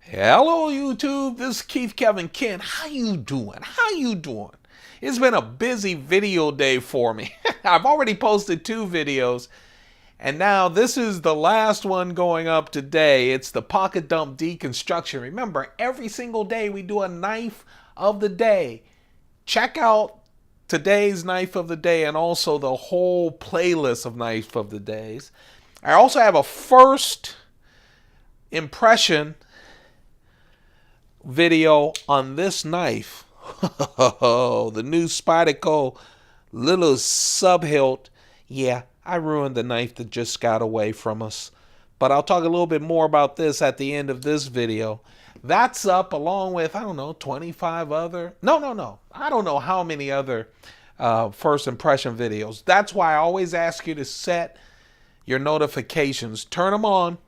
Hello YouTube, this is Keith Kevin Kent. How you doing? How you doing? It's been a busy video day for me. I've already posted 2 videos, and now this is the last one going up today. It's the pocket dump deconstruction. Remember, every single day we do a knife of the day. Check out today's knife of the day and also the whole playlist of knife of the days. I also have a first impression video on this knife. The new Spyderco LiL Sub-Hilt. Yeah, I ruined the knife that just got away from us, but I'll talk a little bit more about this at the end of this video. That's up along with, I don't know, 25 other, no, I don't know how many other first impression videos. That's why I always ask you to set your notifications, turn them on,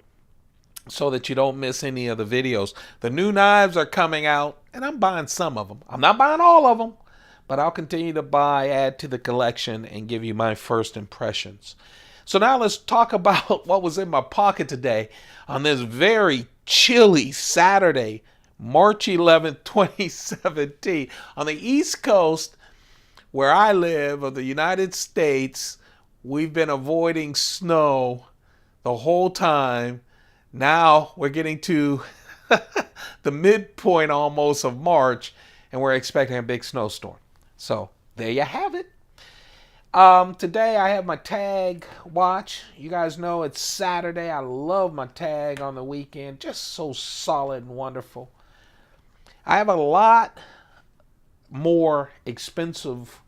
so that you don't miss any of the videos. The new knives are coming out, and I'm buying some of them. I'm not buying all of them, but I'll continue to add to the collection, and give you my first impressions. So now let's talk about what was in my pocket today on this very chilly Saturday, March 11th, 2017. On the East Coast, where I live, of the United States, we've been avoiding snow the whole time. Now we're getting to the midpoint almost of March, and we're expecting a big snowstorm. So there you have it. Today I have my tag watch. You guys know it's Saturday. I love my tag on the weekend. Just so solid and wonderful. I have a lot more expensive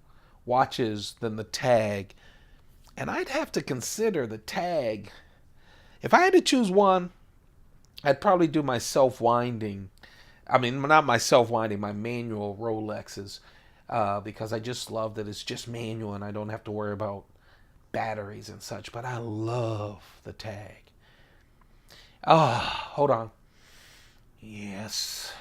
watches than the tag, and I'd have to consider the tag. If I had to choose one, I'd probably do my self-winding. I mean, not my self-winding, my manual Rolexes, because I just love that it's just manual and I don't have to worry about batteries and such. But I love the tag. Hold on. Yes.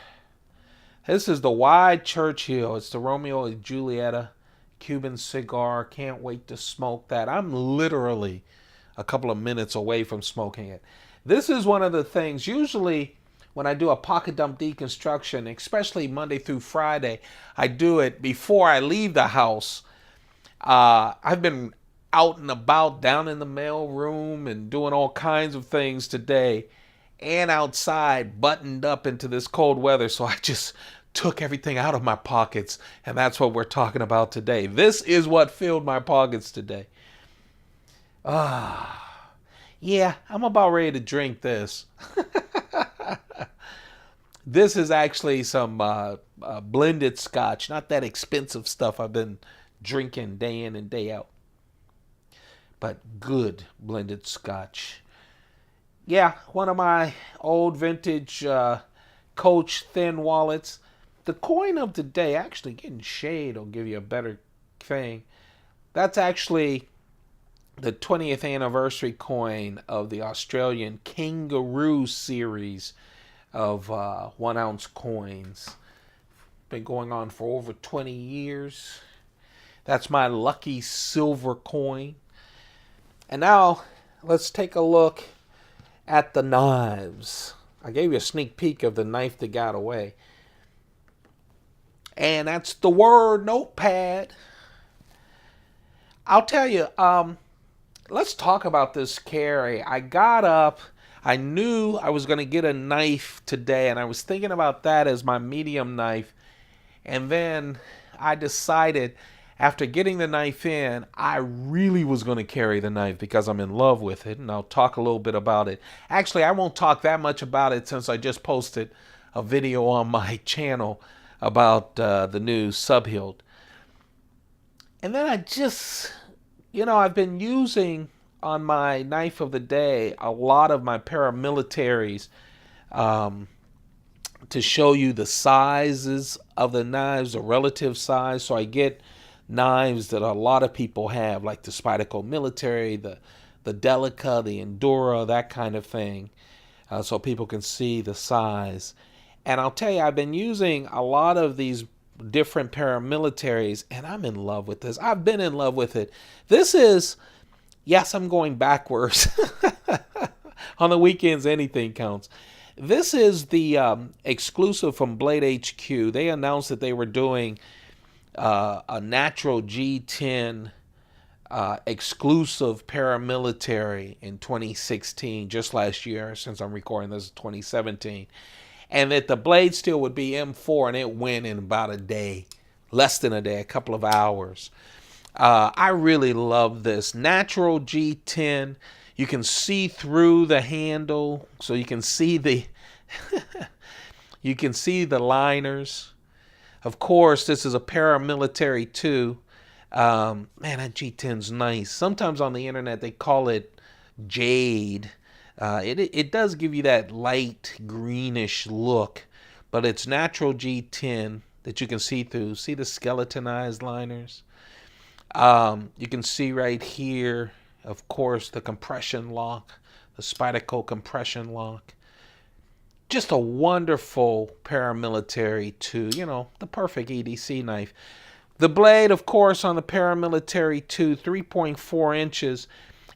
This is the Wide Churchill. It's the Romeo and Julieta Cuban cigar. Can't wait to smoke that. I'm literally a couple of minutes away from smoking it. This is one of the things, usually when I do a pocket dump deconstruction, especially Monday through Friday, I do it before I leave the house. I've been out and about, down in the mail room and doing all kinds of things today, and outside, buttoned up into this cold weather, so I just took everything out of my pockets, and that's what we're talking about today. This is what filled my pockets today. Yeah, I'm about ready to drink this. This is actually some blended scotch, not that expensive stuff I've been drinking day in and day out, but good blended scotch. Yeah, one of my old vintage Coach thin wallets. The coin of the day, actually getting shade will give you a better thing. That's actually the 20th anniversary coin of the Australian Kangaroo series of 1 ounce coins. Been going on for over 20 years. That's my lucky silver coin. And now let's take a look at the knives. I gave you a sneak peek of the knife that got away. And that's the word notepad. I'll tell you, let's talk about this carry. I got up, I knew I was going to get a knife today, and I was thinking about that as my medium knife. And then I decided, after getting the knife in, I really was going to carry the knife because I'm in love with it, and I'll talk a little bit about it. Actually, I won't talk that much about it since I just posted a video on my channel about the new Sub-Hilt. And then I just, I've been using on my knife of the day a lot of my ParaMilitaries to show you the sizes of the knives, the relative size. So I get knives that a lot of people have, like the Spyderco Military, the Delica, the Endura, that kind of thing, so people can see the size. And I'll tell you, I've been using a lot of these different ParaMilitaries, and I'm in love with this. I've been in love with it. This is, yes, I'm going backwards. On the weekends, anything counts. This is the exclusive from Blade HQ. They announced that they were doing a natural G10 exclusive ParaMilitary in 2016, just last year, since I'm recording this in 2017. And that the blade steel would be M4, and it went in about a day, less than a day, a couple of hours. I really love this natural G10. You can see through the handle, so you can see the you can see the liners. Of course, this is a ParaMilitary 2. Man, that G10's nice. Sometimes on the internet they call it jade. It does give you that light greenish look, but it's natural G10 that you can see through. See the skeletonized liners? You can see right here, of course, the compression lock, the Spyderco compression lock. Just a wonderful ParaMilitary 2, you know, the perfect EDC knife. The blade, of course, on the ParaMilitary 2, 3.4 inches.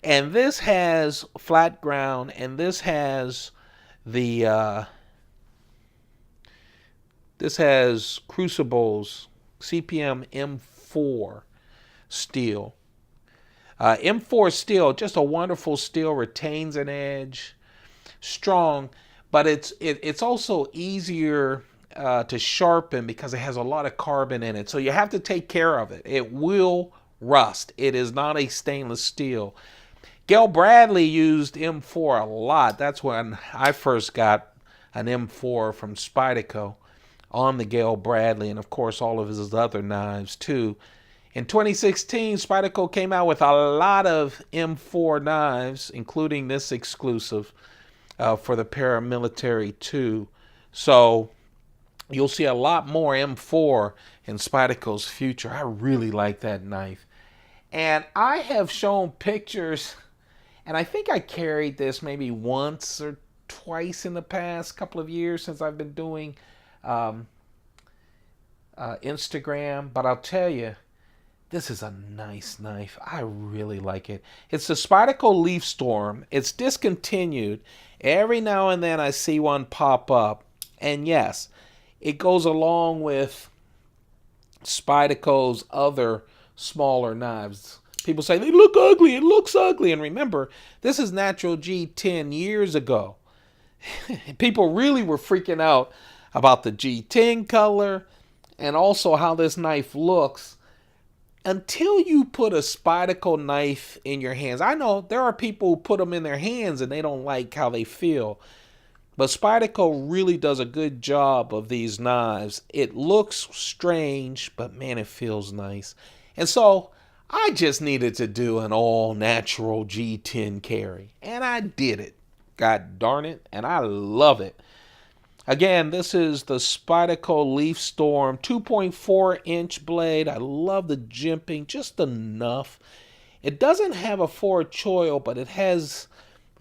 And this has flat ground, and this has the this has crucibles, CPM M4 steel. M4 steel, just a wonderful steel, retains an edge, strong, but it's also easier to sharpen because it has a lot of carbon in it. So you have to take care of it. It will rust. It is not a stainless steel. Gayle Bradley used M4 a lot. That's when I first got an M4 from Spyderco on the Gayle Bradley, and of course all of his other knives too. In 2016, Spyderco came out with a lot of M4 knives, including this exclusive for the ParaMilitary 2. So you'll see a lot more M4 in Spyderco's future. I really like that knife. And I have shown pictures, and I think I carried this maybe once or twice in the past couple of years since I've been doing Instagram. But I'll tell you, this is a nice knife. I really like it. It's the Spyderco Leaf Storm. It's discontinued. Every now and then I see one pop up. And yes, it goes along with Spyderco's other smaller knives. People say, they look ugly. It looks ugly. And remember, this is natural G10 years ago. People really were freaking out about the G10 color and also how this knife looks until you put a Spyderco knife in your hands. I know there are people who put them in their hands and they don't like how they feel. But Spyderco really does a good job of these knives. It looks strange, but man, it feels nice. And so I just needed to do an all-natural G10 carry. And I did it. God darn it. And I love it. Again, this is the Spyderco Leaf Storm 2.4-inch blade. I love the jimping just enough. It doesn't have a forward choil, but it has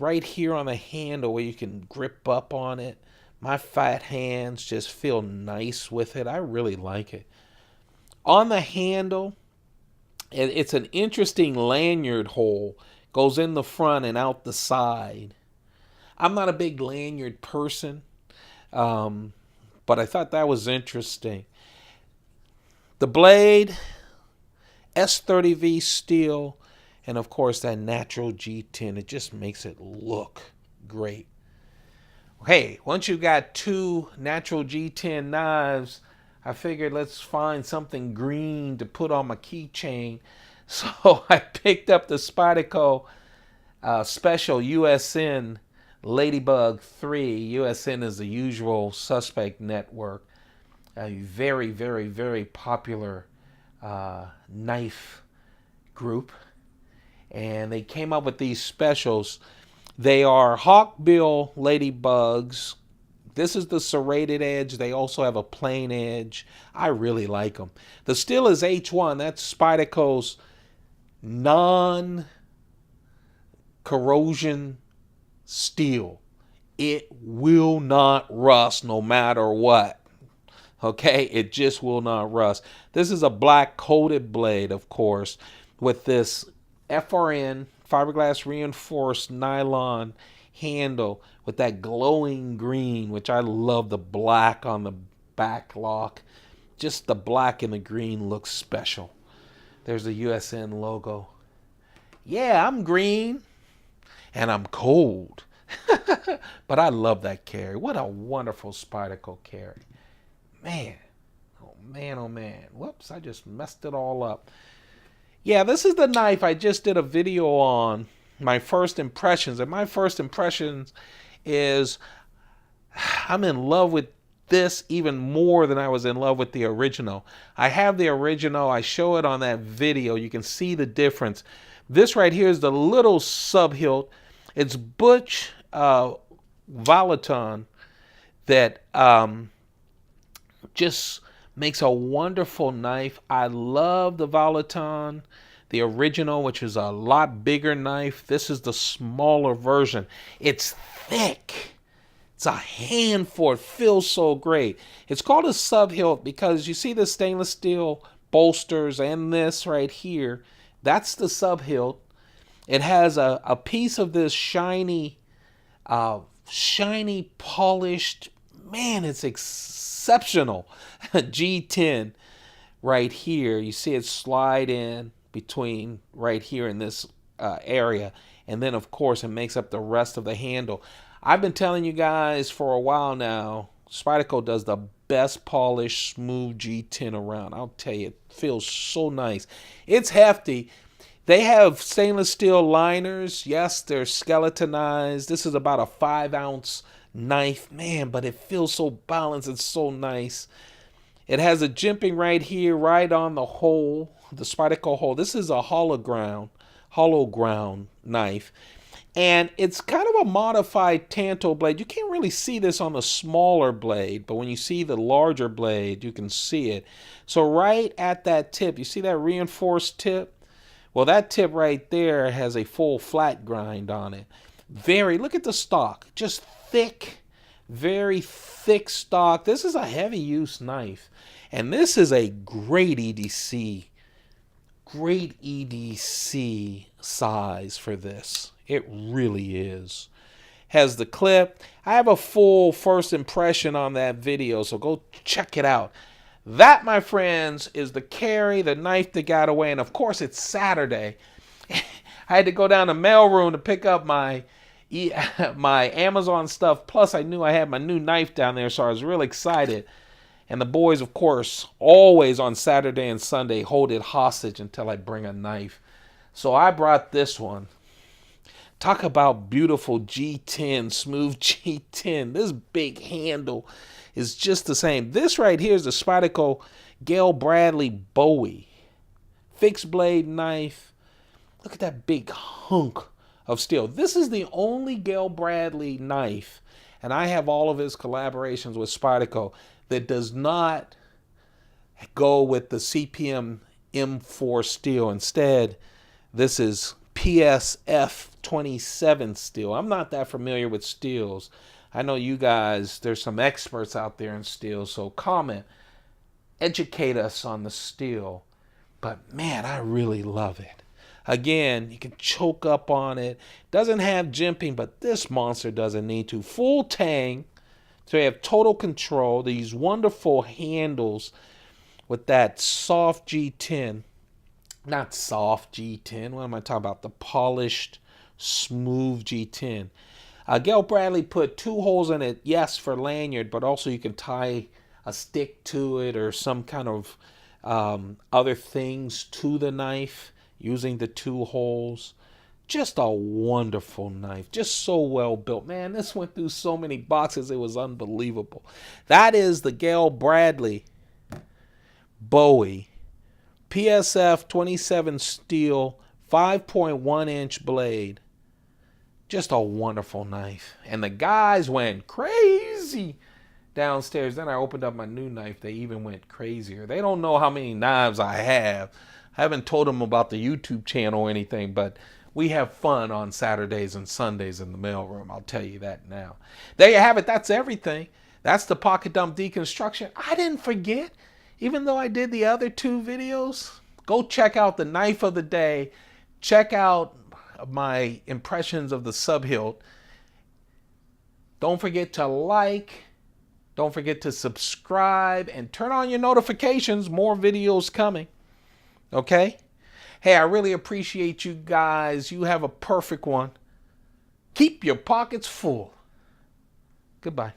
right here on the handle where you can grip up on it. My fat hands just feel nice with it. I really like it. On the handle, it's an interesting lanyard hole. Goes in the front and out the side. I'm not a big lanyard person, but I thought that was interesting. The blade, S30V steel, and of course that natural G10. It just makes it look great. Hey, once you've got two natural G10 knives, I figured let's find something green to put on my keychain. So I picked up the Spyderco special USN LadyBug 3. USN is the usual suspect network. A very, very, very popular knife group. And they came up with these specials. They are hawkbill ladybugs. This is the serrated edge. They also have a plain edge. I really like them. The steel is H1. That's Spyderco's non-corrosion steel. It will not rust no matter what. Okay? It just will not rust. This is a black coated blade, of course, with this FRN, fiberglass reinforced nylon handle with that glowing green, which I love the black on the back lock. Just the black and the green looks special. There's the USN logo. Yeah, I'm green and I'm cold. But I love that carry. What a wonderful Spyderco carry. Man. Oh man, oh man. Whoops, I just messed it all up. Yeah, this is the knife I just did a video on. My first impressions. And my first impressions is I'm in love with this even more than I was in love with the original. I have the original. I show it on that video. You can see the difference. This right here is the little Sub-Hilt. It's Butch Volaton that just makes a wonderful knife. I love the Volaton, the original, which is a lot bigger knife. This is the smaller version. It's thick. It's a handful. It feels so great. It's called a Sub-Hilt because you see the stainless steel bolsters and this right here. That's the Sub-Hilt. It has a piece of this shiny, polished, man, it's exceptional G10 right here. You see it slide in between right here in this area. And then, of course, it makes up the rest of the handle. I've been telling you guys for a while now, Spyderco does the best polished, smooth G10 around. I'll tell you, it feels so nice. It's hefty. They have stainless steel liners. Yes, they're skeletonized. This is about a 5-ounce knife. Man, but it feels so balanced. It's so nice. It has a jimping right here, right on the hole, the Spyderco hole. This is a hollow ground knife. And it's kind of a modified tanto blade. You can't really see this on the smaller blade, but when you see the larger blade, you can see it. So right at that tip, you see that reinforced tip? Well, that tip right there has a full flat grind on it. Look at the stock. Just thick, very thick stock. This is a heavy use knife. And this is a great EDC size for this. It really is. Has the clip. I have a full first impression on that video, so go check it out. That, my friends, is the carry, the knife that got away. And, of course, it's Saturday. I had to go down to mailroom to pick up my Amazon stuff. Plus, I knew I had my new knife down there, so I was really excited. And the boys, of course, always on Saturday and Sunday hold it hostage until I bring a knife. So I brought this one. Talk about beautiful G10, smooth G10. This big handle is just the same. This right here is the Spyderco Gayle Bradley Bowie. Fixed blade knife. Look at that big hunk of steel. This is the only Gayle Bradley knife, and I have all of his collaborations with Spyderco, that does not go with the CPM M4 steel. Instead, this is PSF 27 steel. I'm not that familiar with steels. I know you guys, there's some experts out there in steel, so comment, educate us on the steel. But man, I really love it. Again, you can choke up on it. Doesn't have jimping, but this monster doesn't need to. Full tang, so you have total control. These wonderful handles with that soft G10. Not soft G10, what am I talking about? The polished, smooth G10. Gayle Bradley put 2 holes in it, yes, for lanyard, but also you can tie a stick to it or some kind of other things to the knife using the 2 holes. Just a wonderful knife. Just so well built. Man, this went through so many boxes. It was unbelievable. That is the Gayle Bradley Bowie PSF 27 steel 5.1 inch blade. Just a wonderful knife. And the guys went crazy downstairs. Then I opened up my new knife. They even went crazier. They don't know how many knives I have. I haven't told them about the YouTube channel or anything, but we have fun on Saturdays and Sundays in the mailroom. I'll tell you that now. There you have it. That's everything. That's the pocket dump deconstruction. I didn't forget, even though I did the other 2 videos, go check out the knife of the day. Check out my impressions of the Sub-Hilt. Don't forget to like. Don't forget to subscribe and turn on your notifications. More videos coming. Okay? Hey, I really appreciate you guys. You have a perfect one. Keep your pockets full. Goodbye.